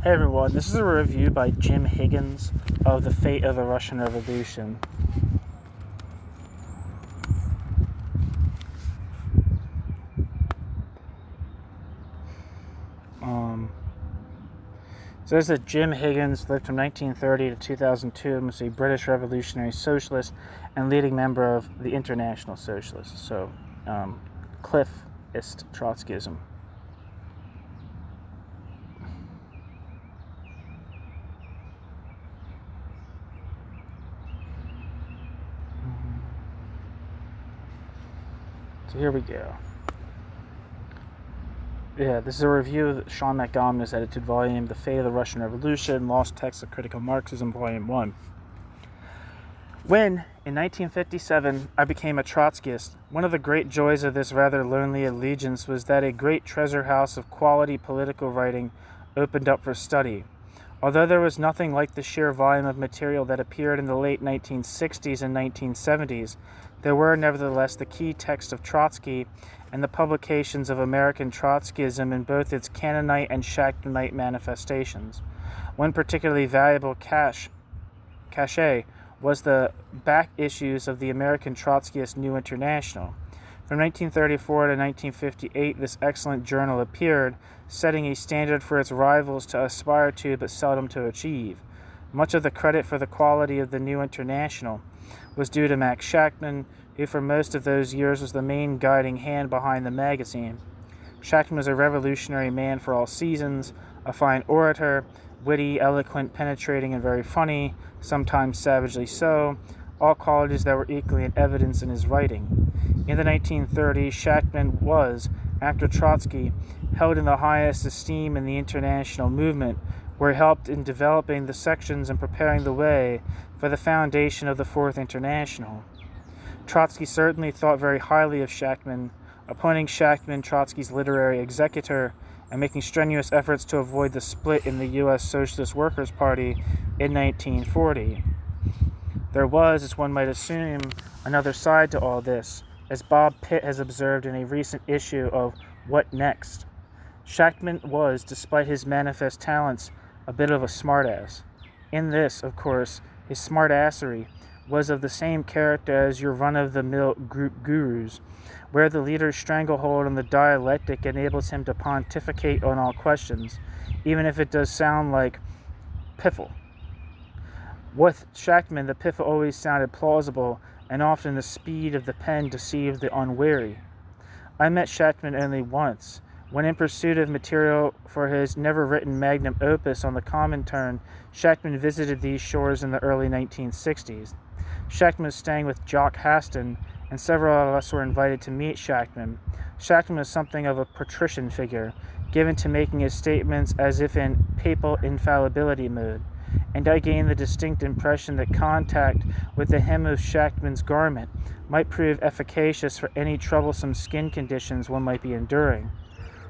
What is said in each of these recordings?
Hey everyone, this is a review by Jim Higgins of The Fate of the Russian Revolution. So this is Jim Higgins, lived from 1930 to 2002, and was a British revolutionary socialist and leading member of the International Socialists, so Cliffist Trotskyism. So here we go. This is a review of Sean Matgamna's edited volume, The Fate of the Russian Revolution, Lost Texts of Critical Marxism, Volume 1. When, in 1957, I became a Trotskyist, one of the great joys of this rather lonely allegiance was that a great treasure house of quality political writing opened up for study. Although there was nothing like the sheer volume of material that appeared in the late 1960s and 1970s, there were nevertheless the key texts of Trotsky and the publications of American Trotskyism in both its Cannonite and Shachtmanite manifestations. One particularly valuable cache was the back issues of the American Trotskyist New International. From 1934 to 1958, this excellent journal appeared, setting a standard for its rivals to aspire to but seldom to achieve. Much of the credit for the quality of the New International was due to Max Shachtman, who for most of those years was the main guiding hand behind the magazine. Shachtman was a revolutionary man for all seasons, a fine orator, witty, eloquent, penetrating, and very funny, sometimes savagely so, all qualities that were equally in evidence in his writing. In the 1930s, Shachtman was, after Trotsky, held in the highest esteem in the international movement, where he helped in developing the sections and preparing the way for the foundation of the Fourth International. Trotsky certainly thought very highly of Shachtman, appointing Shachtman Trotsky's literary executor and making strenuous efforts to avoid the split in the U.S. Socialist Workers' Party in 1940. There was, as one might assume, another side to all this, as Bob Pitt has observed in a recent issue of What Next? Shachtman was, despite his manifest talents, a bit of a smartass. In this, of course, his smartassery was of the same character as your run-of-the-mill gurus, where the leader's stranglehold on the dialectic enables him to pontificate on all questions, even if it does sound like piffle. With Shachtman, the piffle always sounded plausible, and often the speed of the pen deceived the unwary. I met Shachtman only once, when in pursuit of material for his never-written magnum opus on the Comintern, Shachtman visited these shores in the early 1960s. Shachtman was staying with Jock Haston, and several of us were invited to meet Shachtman. Shachtman was something of a patrician figure, given to making his statements as if in papal infallibility mode, and I gained the distinct impression that contact with the hem of Shachtman's garment might prove efficacious for any troublesome skin conditions one might be enduring.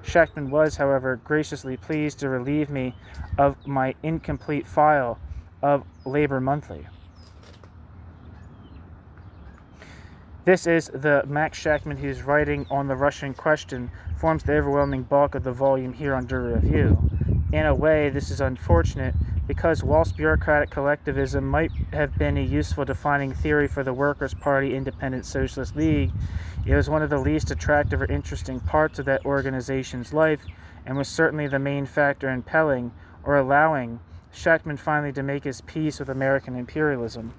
Shachtman was, however, graciously pleased to relieve me of my incomplete file of Labor Monthly. This is the Max Shachtman whose writing on the Russian question forms the overwhelming bulk of the volume here under review. In a way, this is unfortunate, because whilst bureaucratic collectivism might have been a useful defining theory for the Workers' Party Independent Socialist League, it was one of the least attractive or interesting parts of that organization's life, and was certainly the main factor impelling, or allowing, Shachtman finally to make his peace with American imperialism.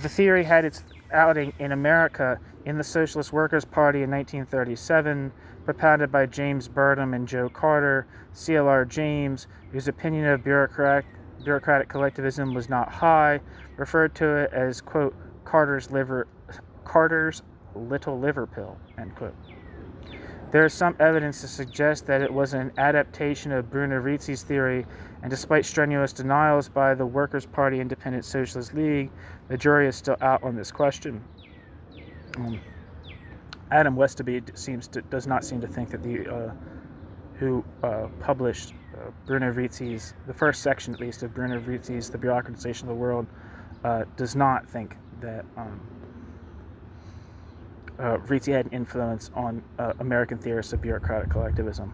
The theory had its outing in America in the Socialist Workers' Party in 1937, propounded by James Burnham and Joe Carter. C.L.R. James, whose opinion of bureaucratic collectivism was not high, referred to it as, quote, Carter's little liver pill, end quote. There is some evidence to suggest that it was an adaptation of Bruno Rizzi's theory, and despite strenuous denials by the Workers' Party Independent Socialist League, the jury is still out on this question. Adam Westerby does not seem to think that who published Bruno Rizzi's, the first section at least of Bruno Rizzi's The Bureaucratization of the World, does not think that Rizzi had an influence on American theorists of bureaucratic collectivism.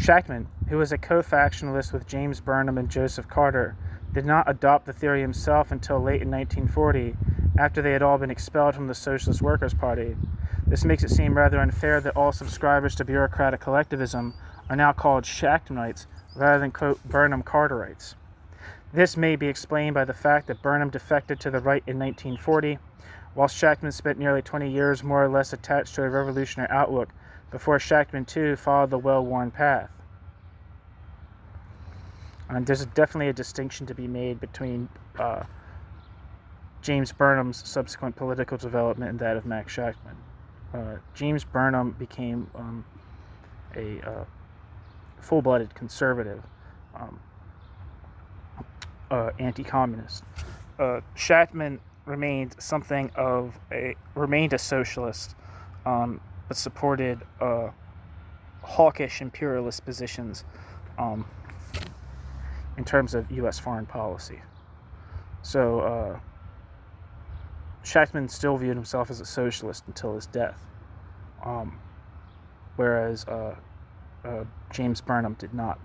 Shachtman, who was a co-factionalist with James Burnham and Joseph Carter, did not adopt the theory himself until late in 1940, after they had all been expelled from the Socialist Workers' Party. This makes it seem rather unfair that all subscribers to bureaucratic collectivism are now called Shachtmanites rather than, quote, Burnham-Carterites. This may be explained by the fact that Burnham defected to the right in 1940, while Shachtman spent nearly 20 years more or less attached to a revolutionary outlook before Shachtman, too, followed the well-worn path. There's definitely a distinction to be made between James Burnham's subsequent political development and that of Max Shachtman. James Burnham became a full-blooded conservative, anti-communist. Shachtman remained a socialist, but supported hawkish imperialist positions in terms of U.S. foreign policy. So Shachtman still viewed himself as a socialist until his death, whereas James Burnham did not.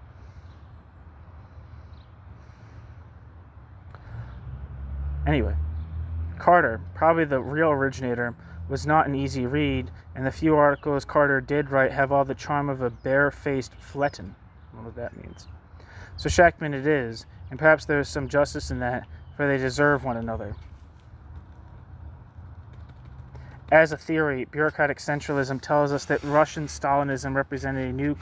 Anyway, Carter, probably the real originator, was not an easy read, and the few articles Carter did write have all the charm of a bare-faced fleton. I don't know what that means. So Shachtman it is, and perhaps there is some justice in that, for they deserve one another. As a theory, bureaucratic centralism tells us that Russian Stalinism represented a new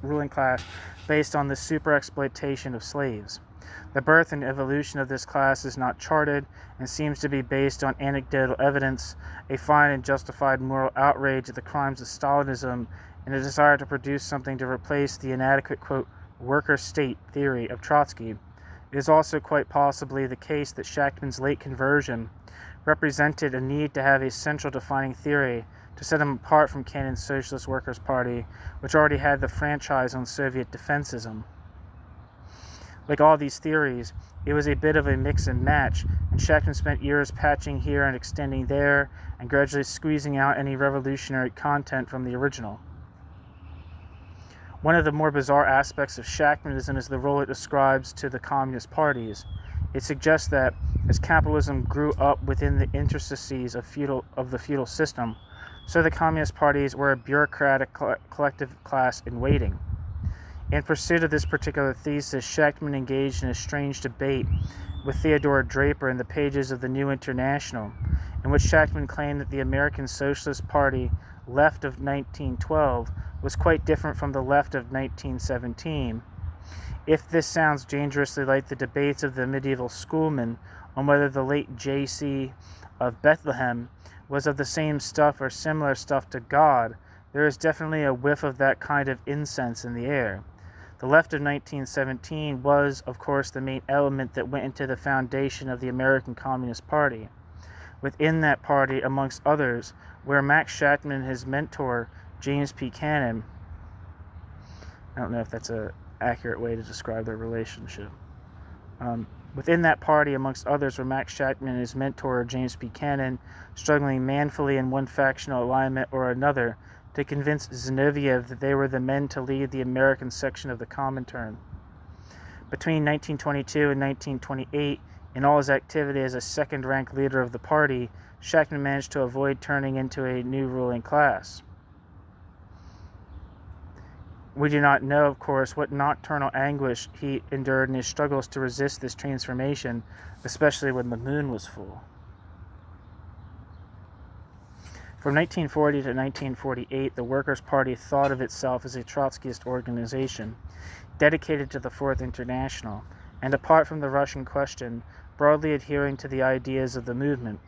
ruling class based on the super-exploitation of slaves. The birth and evolution of this class is not charted and seems to be based on anecdotal evidence, a fine and justified moral outrage at the crimes of Stalinism, and a desire to produce something to replace the inadequate, quote, worker state theory of Trotsky. It is also quite possibly the case that Shachtman's late conversion represented a need to have a central defining theory to set him apart from Cannon's Socialist Workers' Party, which already had the franchise on Soviet defensism. Like all these theories, it was a bit of a mix and match, and Shachtman spent years patching here and extending there, and gradually squeezing out any revolutionary content from the original. One of the more bizarre aspects of Shachtmanism is the role it ascribes to the communist parties. It suggests that, as capitalism grew up within the interstices of the feudal system, so the communist parties were a bureaucratic collective class in waiting. In pursuit of this particular thesis, Shachtman engaged in a strange debate with Theodore Draper in the pages of the New International, in which Shachtman claimed that the American Socialist Party left of 1912 was quite different from the left of 1917. If this sounds dangerously like the debates of the medieval schoolmen on whether the late J.C. of Bethlehem was of the same stuff or similar stuff to God, there is definitely a whiff of that kind of incense in the air. The left of 1917 was, of course, the main element that went into the foundation of the American Communist Party. Within that party, amongst others, were Max Shachtman and his mentor, James P. Cannon. I don't know if that's an accurate way to describe their relationship. Within that party, amongst others, were Max Shachtman and his mentor, James P. Cannon, struggling manfully in one factional alignment or another to convince Zinoviev that they were the men to lead the American section of the Comintern. Between 1922 and 1928, in all his activity as a second-rank leader of the party, Shachtman managed to avoid turning into a new ruling class. We do not know, of course, what nocturnal anguish he endured in his struggles to resist this transformation, especially when the moon was full. From 1940 to 1948, the Workers' Party thought of itself as a Trotskyist organization, dedicated to the Fourth International, and apart from the Russian question, broadly adhering to the ideas of the movement.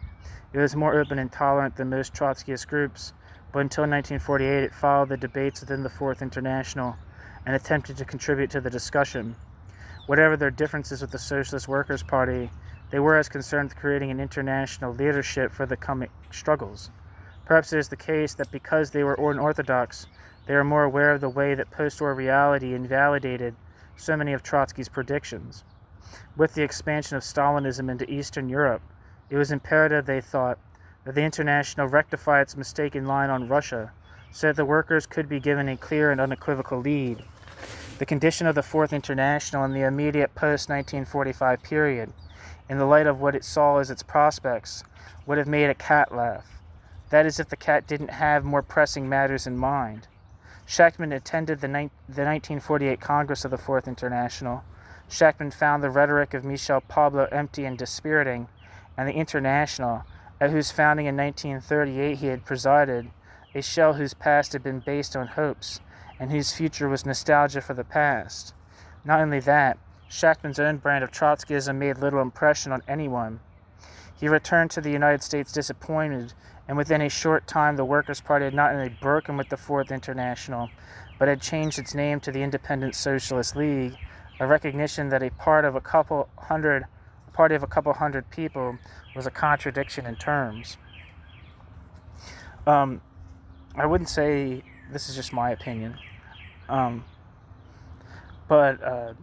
It was more open and tolerant than most Trotskyist groups, but until 1948 it followed the debates within the Fourth International and attempted to contribute to the discussion. Whatever their differences with the Socialist Workers' Party, they were as concerned with creating an international leadership for the coming struggles. Perhaps it is the case that because they were unorthodox, they are more aware of the way that post-war reality invalidated so many of Trotsky's predictions. With the expansion of Stalinism into Eastern Europe, it was imperative, they thought, that the International rectify its mistaken line on Russia, so that the workers could be given a clear and unequivocal lead. The condition of the Fourth International in the immediate post-1945 period, in the light of what it saw as its prospects, would have made a cat laugh. That is, if the cat didn't have more pressing matters in mind. Shachtman attended the 1948 Congress of the Fourth International. Shachtman found the rhetoric of Michel Pablo empty and dispiriting, and the International, at whose founding in 1938 he had presided, a shell whose past had been based on hopes, and whose future was nostalgia for the past. Not only that, Shachtman's own brand of Trotskyism made little impression on anyone. He returned to the United States disappointed, and within a short time the Workers' Party had not only broken with the Fourth International, but had changed its name to the Independent Socialist League, a recognition that a party of a couple hundred people was a contradiction in terms. I wouldn't say, this is just my opinion, but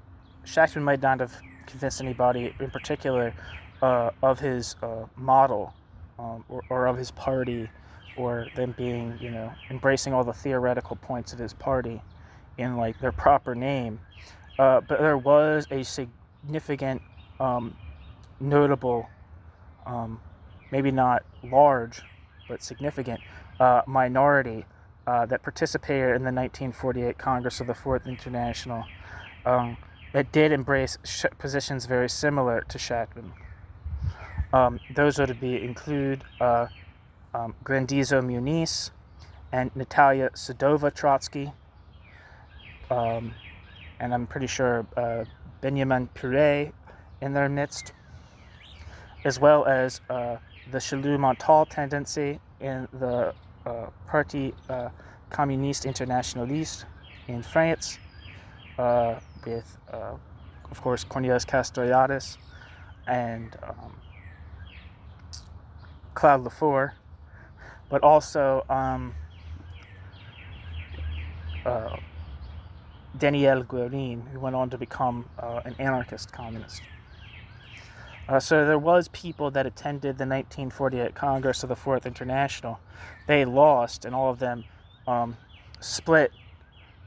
Shachtman might not have convinced anybody in particular of his model or of his party, or them being, embracing all the theoretical points of his party in like their proper name. But there was a significant, notable, maybe not large, but significant minority that participated in the 1948 Congress of the Fourth International that did embrace positions very similar to Shachtman. Those would include Grandizo Muniz and Natalia Sedova Trotsky, and I'm pretty sure Benjamin Pire in their midst, as well as the Chalut Montal tendency in the Parti Communiste Internationaliste in France, with, of course, Cornelius Castoriadis and Claude Lefort, but also Daniel Guérin, who went on to become an anarchist communist. So there was people that attended the 1948 Congress of the Fourth International. They lost, and all of them split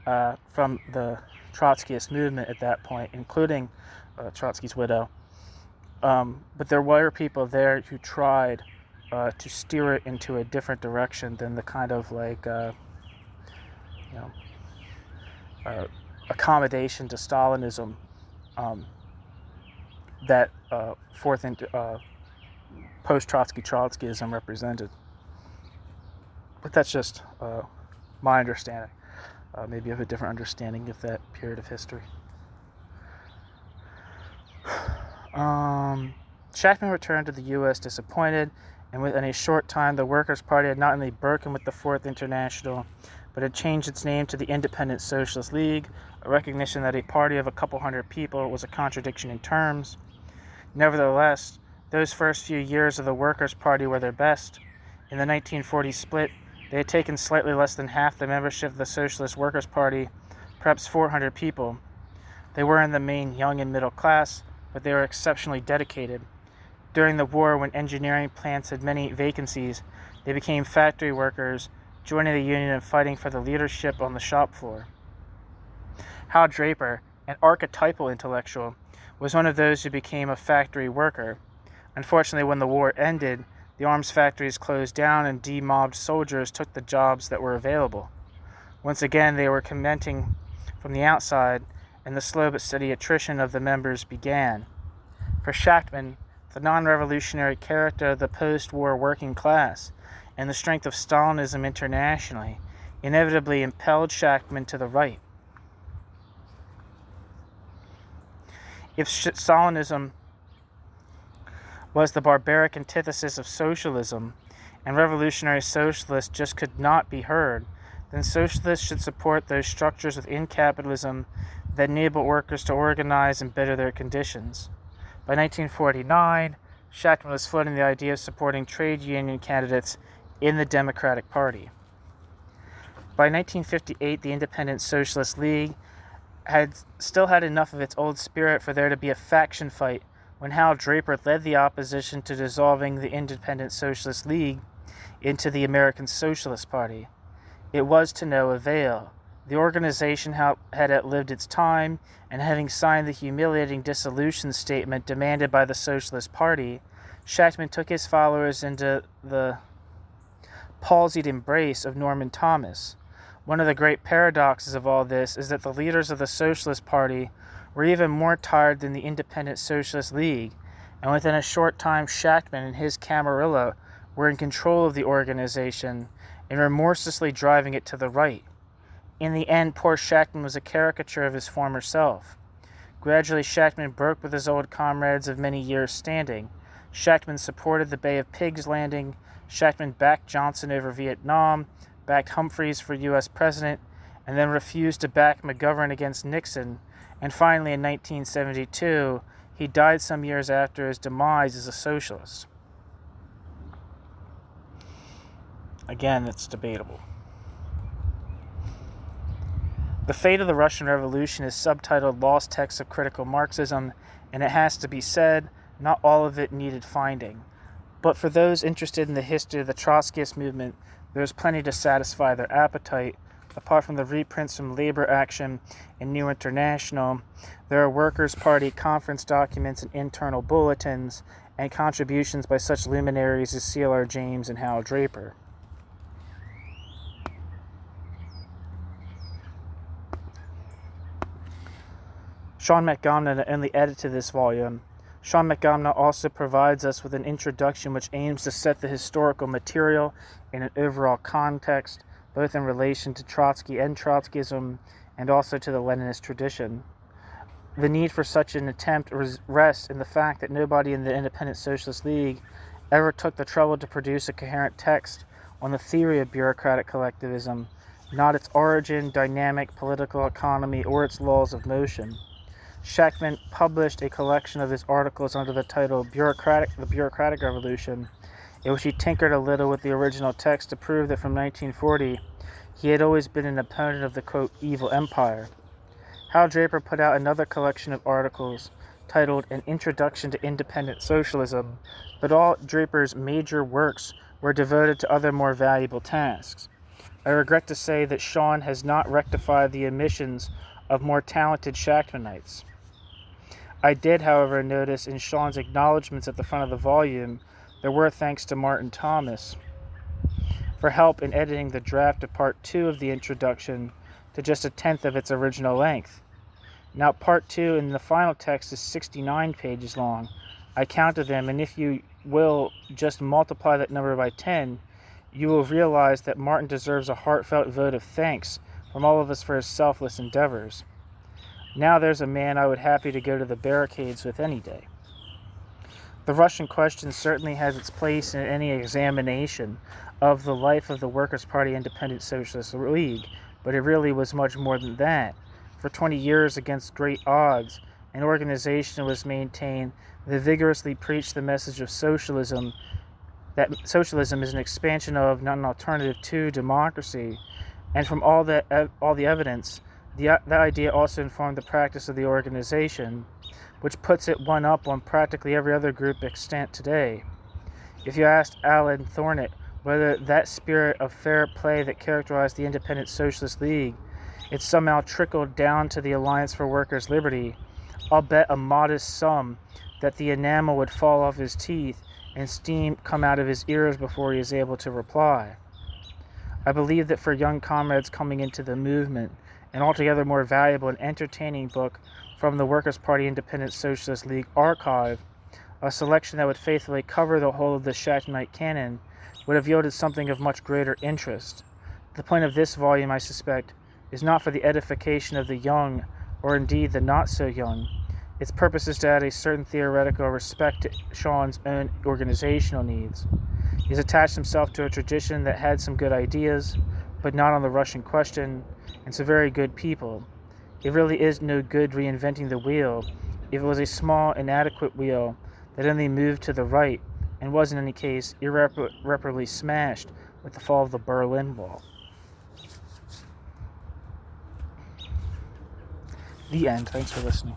from the Trotskyist movement at that point, including Trotsky's widow. But there were people there who tried to steer it into a different direction than the kind of like accommodation to Stalinism that post-Trotsky Trotskyism represented. But that's just my understanding. Maybe you have a different understanding of that period of history. Shachtman returned to the U.S. disappointed, and within a short time the Workers' Party had not only broken with the Fourth International, but had changed its name to the Independent Socialist League, a recognition that a party of a couple hundred people was a contradiction in terms. Nevertheless, those first few years of the Workers' Party were their best. In the 1940 split, they had taken slightly less than half the membership of the Socialist Workers' Party, perhaps 400 people. They were in the main young and middle class, but they were exceptionally dedicated. During the war, when engineering plants had many vacancies, they became factory workers, joining the union and fighting for the leadership on the shop floor. Hal Draper, an archetypal intellectual, was one of those who became a factory worker. Unfortunately, when the war ended, the arms factories closed down and demobbed soldiers took the jobs that were available. Once again, they were commenting from the outside, and the slow but steady attrition of the members began. For Shachtman, the non-revolutionary character of the post-war working class and the strength of Stalinism internationally inevitably impelled Shachtman to the right. If Stalinism was the barbaric antithesis of socialism, and revolutionary socialists just could not be heard, then socialists should support those structures within capitalism that enable workers to organize and better their conditions. By 1949, Shachtman was floating the idea of supporting trade union candidates in the Democratic Party. By 1958, the Independent Socialist League had still had enough of its old spirit for there to be a faction fight when Hal Draper led the opposition to dissolving the Independent Socialist League into the American Socialist Party. It was to no avail. The organization had outlived its time, and having signed the humiliating dissolution statement demanded by the Socialist Party, Shachtman took his followers into the palsied embrace of Norman Thomas. One of the great paradoxes of all this is that the leaders of the Socialist Party were even more tired than the Independent Socialist League, and within a short time Shachtman and his Camarilla were in control of the organization and remorselessly driving it to the right. In the end, poor Shachtman was a caricature of his former self. Gradually, Shachtman broke with his old comrades of many years' standing. Shachtman supported the Bay of Pigs landing. Shachtman backed Johnson over Vietnam, backed Humphreys for U.S. president, and then refused to back McGovern against Nixon. And finally, in 1972, he died some years after his demise as a socialist. Again, it's debatable. The fate of the Russian Revolution is subtitled Lost Texts of Critical Marxism, and it has to be said, not all of it needed finding. But for those interested in the history of the Trotskyist movement, there's plenty to satisfy their appetite. Apart from the reprints from Labor Action and New International, there are Workers' Party conference documents and internal bulletins, and contributions by such luminaries as C.L.R. James and Hal Draper. Sean Matgamna not only edited this volume, Sean Matgamna also provides us with an introduction which aims to set the historical material in an overall context, both in relation to Trotsky and Trotskyism, and also to the Leninist tradition. The need for such an attempt rests in the fact that nobody in the Independent Socialist League ever took the trouble to produce a coherent text on the theory of bureaucratic collectivism, not its origin, dynamic, political economy, or its laws of motion. Shachtman published a collection of his articles under the title The Bureaucratic Revolution, in which he tinkered a little with the original text to prove that from 1940 he had always been an opponent of the, quote, evil empire. Hal Draper put out another collection of articles titled An Introduction to Independent Socialism, but all Draper's major works were devoted to other more valuable tasks. I regret to say that Sean has not rectified the omissions of more talented Shachtmanites. I did, however, notice in Sean's acknowledgments at the front of the volume there were thanks to Martin Thomas for help in editing the draft of Part 2 of the introduction to just a tenth of its original length. Now, Part 2 in the final text is 69 pages long. I counted them, and if you will just multiply that number by 10, you will realize that Martin deserves a heartfelt vote of thanks from all of us for his selfless endeavors. Now there's a man I would happy to go to the barricades with any day. The Russian question certainly has its place in any examination of the life of the Workers' Party Independent Socialist League, but it really was much more than that. For 20 years, against great odds, an organization was maintained that vigorously preached the message of socialism, that socialism is an expansion of, not an alternative to, democracy. And from all the evidence, that idea also informed the practice of the organization, which puts it one up on practically every other group extant today. If you asked Alan Thornett whether that spirit of fair play that characterized the Independent Socialist League, it somehow trickled down to the Alliance for Workers' Liberty, I'll bet a modest sum that the enamel would fall off his teeth and steam come out of his ears before he is able to reply. I believe that for young comrades coming into the movement, an altogether more valuable and entertaining book from the Workers' Party Independent Socialist League archive, a selection that would faithfully cover the whole of the Shachtmanite canon, would have yielded something of much greater interest. The point of this volume, I suspect, is not for the edification of the young, or indeed the not-so-young. Its purpose is to add a certain theoretical respect to Sean's own organizational needs. He has attached himself to a tradition that had some good ideas, but not on the Russian question, and some very good people. It really is no good reinventing the wheel if it was a small, inadequate wheel that only moved to the right and was in any case irreparably smashed with the fall of the Berlin Wall. The end. Thanks for listening.